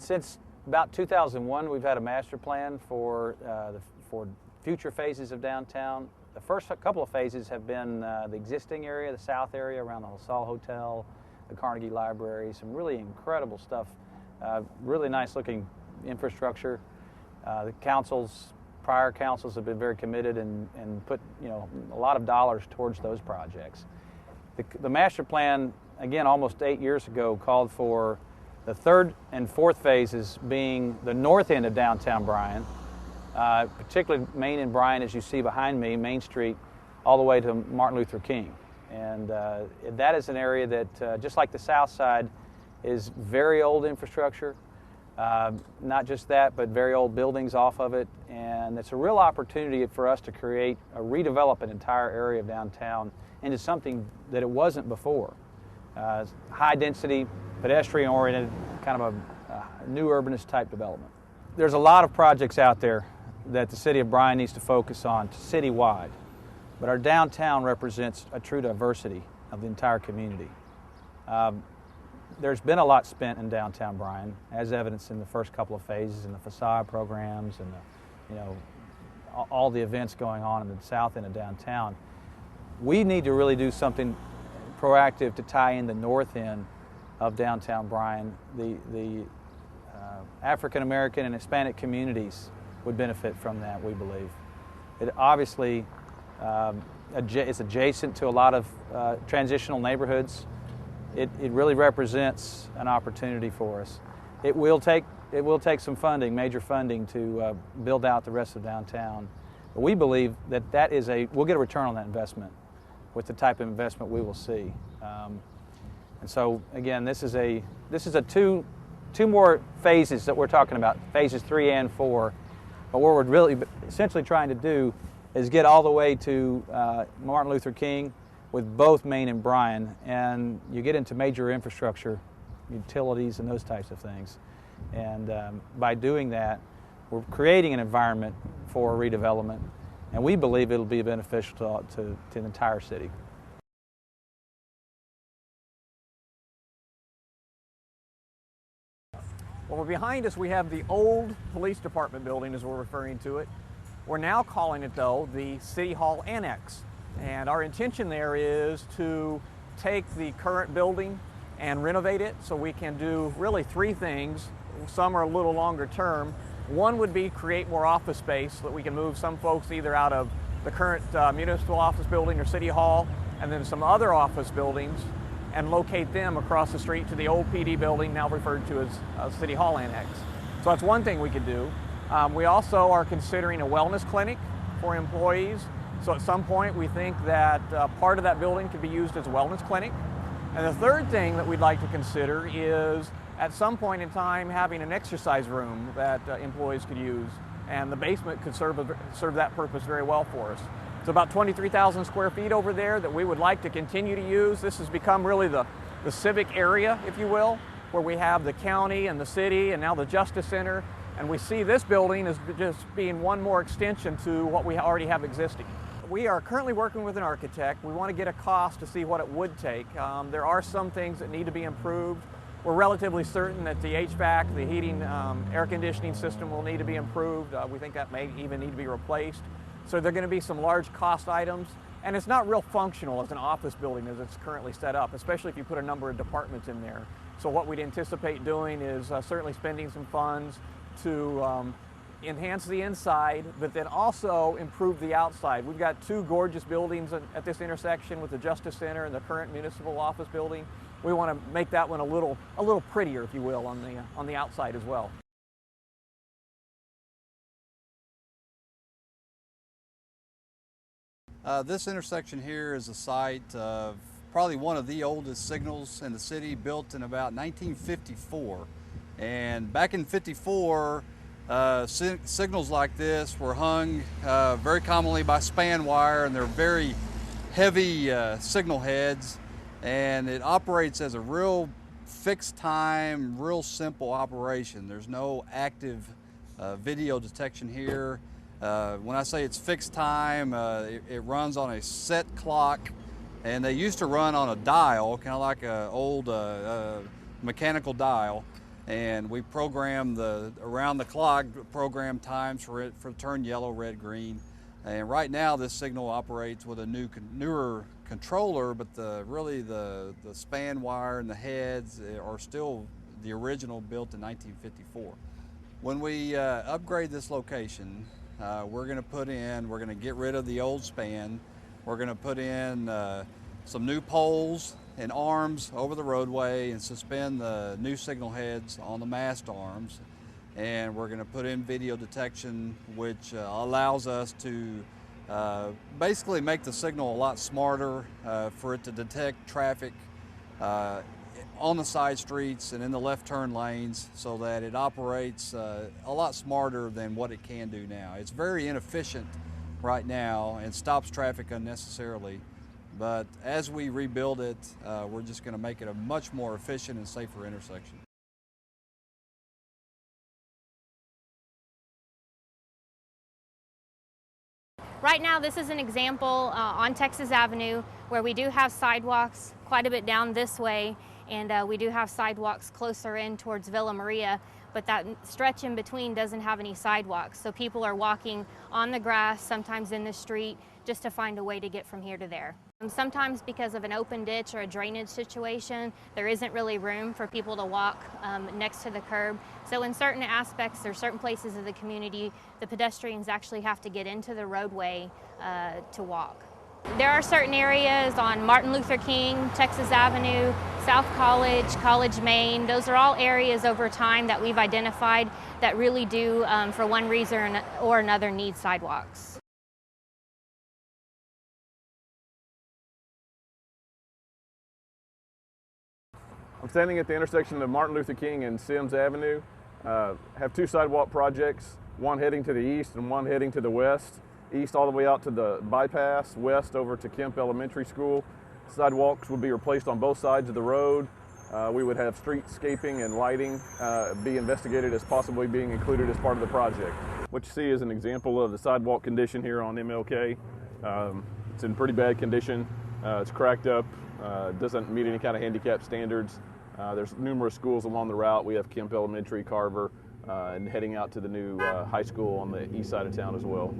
Since about 2001, we've had a master plan for future phases of downtown. The first couple of phases have been the existing area, the south area around the LaSalle Hotel, the Carnegie Library, some really incredible stuff, really nice looking infrastructure. The prior councils have been very committed and put a lot of dollars towards those projects. The master plan, again, almost 8 years ago, called for the third and fourth phases being the north end of downtown Bryan, particularly Main and Bryan, as you see behind me, Main Street, all the way to Martin Luther King. And that is an area that, just like the south side, is very old infrastructure. Not just that, but very old buildings off of it. And it's a real opportunity for us to redevelop an entire area of downtown into something that it wasn't before. High density, pedestrian oriented, kind of a new urbanist type development. There's a lot of projects out there that the city of Bryan needs to focus on citywide, but our downtown represents a true diversity of the entire community. There's been a lot spent in downtown Bryan, as evidenced in the first couple of phases, in the facade programs and all the events going on in the south end of downtown. We need to really do something proactive to tie in the north end of downtown Bryan. The African American and Hispanic communities would benefit from that, we believe. It obviously is adjacent to a lot of transitional neighborhoods. It really represents an opportunity for us. It will take some funding, major funding, to build out the rest of downtown. But we believe that we'll get a return on that investment with the type of investment we will see. And so again, this is a two more phases that we're talking about, phases 3 and 4. But what we're really essentially trying to do is get all the way to Martin Luther King with both Main and Bryan, and you get into major infrastructure, utilities and those types of things. And by doing that, we're creating an environment for redevelopment, and we believe it'll be beneficial to the entire city. Well, behind us we have the old police department building, as we're referring to it. We're now calling it, though, the City Hall Annex. And our intention there is to take the current building and renovate it so we can do really 3 things. Some are a little longer term. One would be create more office space so that we can move some folks either out of the current municipal office building or City Hall, and then some other office buildings, and locate them across the street to the old PD building, now referred to as City Hall Annex. So that's one thing we could do. We also are considering a wellness clinic for employees. So at some point we think that part of that building could be used as a wellness clinic. And the third thing that we'd like to consider is at some point in time having an exercise room that employees could use, and the basement could serve that purpose very well for us. It's about 23,000 square feet over there that we would like to continue to use. This has become really the civic area, if you will, where we have the county and the city and now the Justice Center. And we see this building as just being one more extension to what we already have existing. We are currently working with an architect. We want to get a cost to see what it would take. There are some things that need to be improved. We're relatively certain that the HVAC, the heating, air conditioning system will need to be improved. We think that may even need to be replaced. So there are going to be some large cost items, and it's not real functional as an office building as it's currently set up, especially if you put a number of departments in there. So what we'd anticipate doing is certainly spending some funds to enhance the inside, but then also improve the outside. We've got 2 gorgeous buildings at this intersection with the Justice Center and the current municipal office building. We want to make that one a little prettier, if you will, on the outside as well. This intersection here is the site of probably one of the oldest signals in the city, built in about 1954. And back in '54, signals like this were hung very commonly by span wire, and they're very heavy signal heads, and it operates as a real fixed time, real simple operation. There's no active video detection here. When I say it's fixed time, it runs on a set clock, and they used to run on a dial, kind of like an old mechanical dial. and we program the around-the-clock program times for it for turn yellow, red, green. And right now this signal operates with a newer controller, but really the span wire and the heads are still the original, built in 1954. When we upgrade this location, we're going to get rid of the old span. We're going to put in some new poles and arms over the roadway and suspend the new signal heads on the mast arms. And we're going to put in video detection, which allows us to basically make the signal a lot smarter for it to detect traffic on the side streets and in the left turn lanes, so that it operates a lot smarter than what it can do now. It's very inefficient right now and stops traffic unnecessarily, but as we rebuild it, we're just going to make it a much more efficient and safer intersection. Right now, this is an example on Texas Avenue where we do have sidewalks quite a bit down this way, and we do have sidewalks closer in towards Villa Maria, but that stretch in between doesn't have any sidewalks. So people are walking on the grass, sometimes in the street, just to find a way to get from here to there. Sometimes because of an open ditch or a drainage situation, there isn't really room for people to walk next to the curb. So in certain aspects or certain places of the community, the pedestrians actually have to get into the roadway to walk. There are certain areas on Martin Luther King, Texas Avenue, South College, College, Main. Those are all areas over time that we've identified that really do, for one reason or another, need sidewalks. I'm standing at the intersection of Martin Luther King and Sims Avenue. Have two sidewalk projects, one heading to the east and one heading to the west. East all the way out to the bypass, west over to Kemp Elementary School. Sidewalks would be replaced on both sides of the road. We would have streetscaping and lighting be investigated as possibly being included as part of the project. What you see is an example of the sidewalk condition here on MLK. It's in pretty bad condition. It's cracked up, doesn't meet any kind of handicap standards. There's numerous schools along the route. We have Kemp Elementary, Carver, and heading out to the new high school on the east side of town as well.